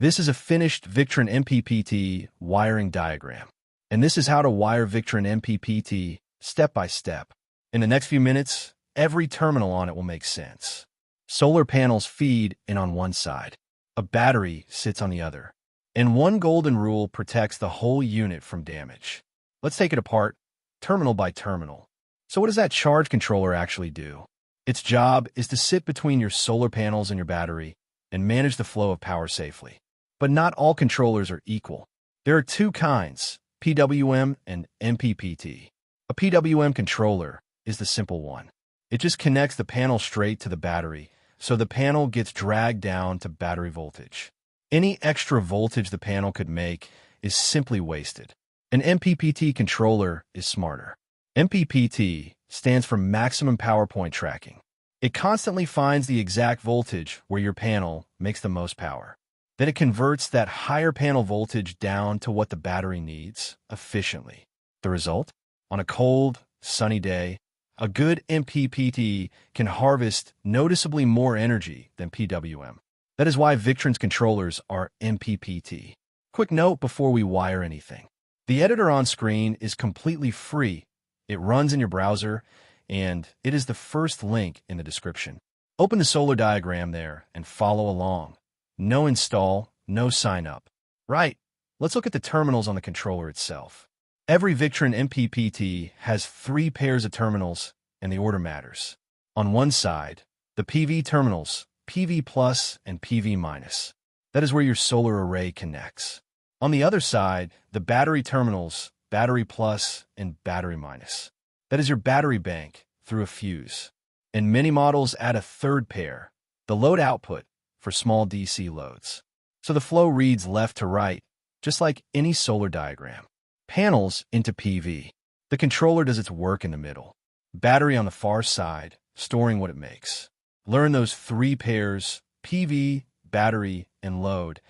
This is a finished Victron MPPT wiring diagram. And this is how to wire Victron MPPT step by step. In the next few minutes, every terminal on it will make sense. Solar panels feed in on one side. A battery sits on the other. And one golden rule protects the whole unit from damage. Let's take it apart, terminal by terminal. So what does that charge controller actually do? Its job is to sit between your solar panels and your battery and manage the flow of power safely. But not all controllers are equal. There are two kinds, PWM and MPPT. A PWM controller is the simple one. It just connects the panel straight to the battery, so the panel gets dragged down to battery voltage. Any extra voltage the panel could make is simply wasted. An MPPT controller is smarter. MPPT stands for Maximum Power Point Tracking. It constantly finds the exact voltage where your panel makes the most power. Then it converts that higher panel voltage down to what the battery needs efficiently. The result? On a cold, sunny day, a good MPPT can harvest noticeably more energy than PWM. That is why Victron's controllers are MPPT. Quick note before we wire anything. The editor on screen is completely free. It runs in your browser, and it is the first link in the description. Open the solar diagram there and follow along. No install, no sign up. Right, let's look at the terminals on the controller itself. Every Victron MPPT has 3 pairs of terminals, and the order matters. On one side, the PV terminals, PV plus and PV minus. That is where your solar array connects. On the other side, the battery terminals, battery plus and battery minus. That is your battery bank through a fuse. And many models add a 3rd pair, the load output, for small DC loads. So the flow reads left to right, just like any solar diagram. Panels into PV. The controller does its work in the middle. Battery on the far side, storing what it makes. Learn those 3 pairs, PV, battery, and load,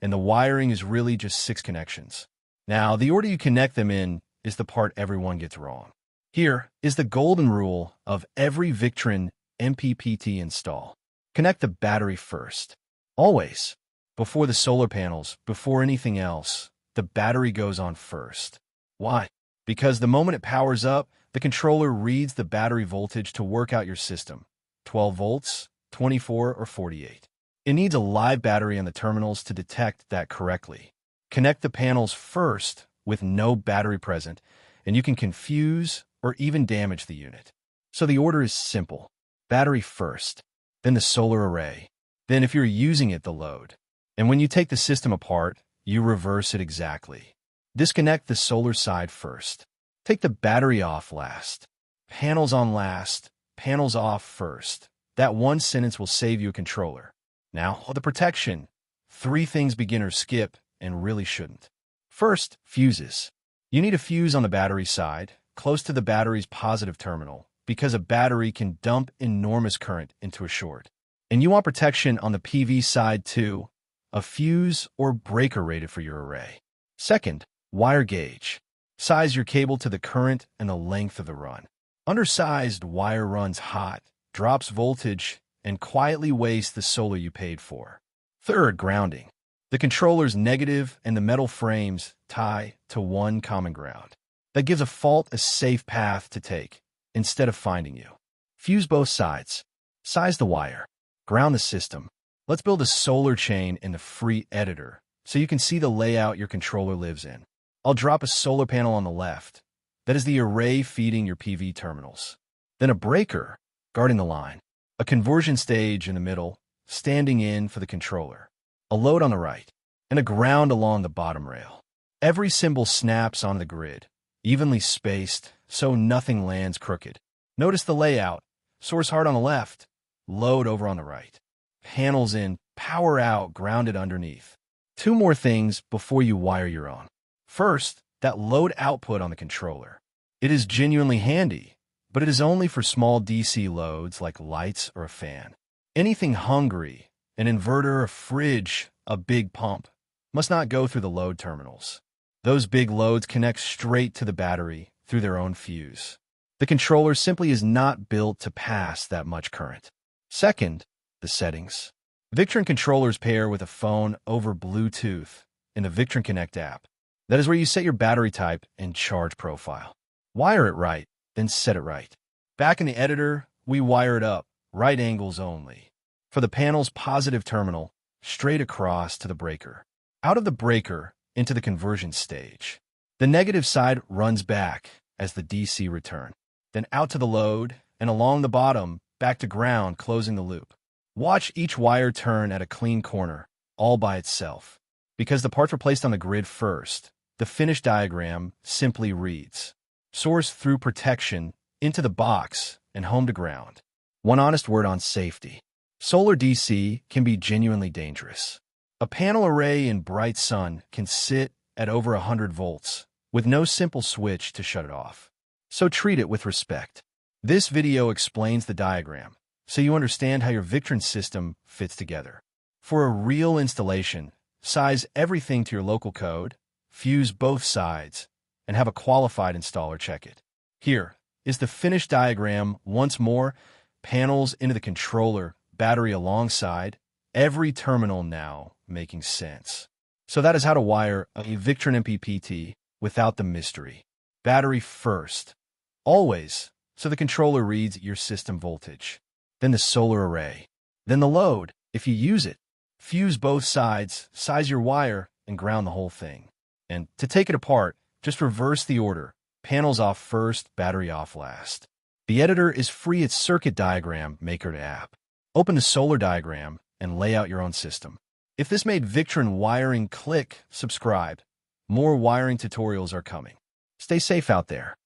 and the wiring is really just 6 connections. Now, the order you connect them in is the part everyone gets wrong. Here is the golden rule of every Victron MPPT install. Connect the battery first. Always. Before the solar panels, before anything else, the battery goes on first. Why? Because the moment it powers up, the controller reads the battery voltage to work out your system. 12 volts, 24, or 48. It needs a live battery on the terminals to detect that correctly. Connect the panels first with no battery present, and you can confuse or even damage the unit. So the order is simple. Battery first, then the solar array, then if you're using it, the load. And when you take the system apart, you reverse it exactly. Disconnect the solar side first. Take the battery off last. Panels on last, panels off first. That one sentence will save you a controller. Now, the protection. 3 things beginners skip and really shouldn't. First, fuses. You need a fuse on the battery side, close to the battery's positive terminal, because a battery can dump enormous current into a short. And you want protection on the PV side too, a fuse or breaker rated for your array. Second, wire gauge. Size your cable to the current and the length of the run. Undersized wire runs hot, drops voltage, and quietly wastes the solar you paid for. Third, grounding. The controller's negative and the metal frames tie to one common ground. That gives a fault a safe path to take, instead of finding you. Fuse both sides. Size the wire. Ground the system. Let's build a solar chain in the free editor so you can see the layout your controller lives in. I'll drop a solar panel on the left. That is the array feeding your PV terminals. Then a breaker, guarding the line. A conversion stage in the middle, standing in for the controller. A load on the right, and a ground along the bottom rail. Every symbol snaps on the grid, evenly spaced, so nothing lands crooked. Notice the layout. Source hard on the left, load over on the right. Panels in, power out, grounded underneath. 2 more things before you wire your own. First, that load output on the controller. It is genuinely handy, but it is only for small DC loads like lights or a fan. Anything hungry, an inverter, a fridge, a big pump, must not go through the load terminals. Those big loads connect straight to the battery through their own fuse. The controller simply is not built to pass that much current. Second, the settings. Victron controllers pair with a phone over Bluetooth in the VictronConnect app. That is where you set your battery type and charge profile. Wire it right, then set it right. Back in the editor, we wire it up, right angles only. For the panel's positive terminal, straight across to the breaker. Out of the breaker into the conversion stage. The negative side runs back as the DC return. Then out to the load, and along the bottom, back to ground, closing the loop. Watch each wire turn at a clean corner, all by itself. Because the parts were placed on the grid first, the finished diagram simply reads, source through protection, into the box, and home to ground. One honest word on safety. Solar DC can be genuinely dangerous. A panel array in bright sun can sit at over 100 volts, with no simple switch to shut it off. So treat it with respect. This video explains the diagram, so you understand how your Victron system fits together. For a real installation, size everything to your local code, fuse both sides, and have a qualified installer check it. Here is the finished diagram once more, panels into the controller, battery alongside, every terminal now making sense. So that is how to wire a Victron MPPT without the mystery. Battery first, always, so the controller reads your system voltage. Then the solar array. Then the load, if you use it. Fuse both sides, size your wire, and ground the whole thing. And to take it apart, just reverse the order. Panels off first, battery off last. The editor is free at CircuitDiagramMaker app. Open the solar diagram and lay out your own system. If this made Victron wiring click, subscribe. More wiring tutorials are coming. Stay safe out there.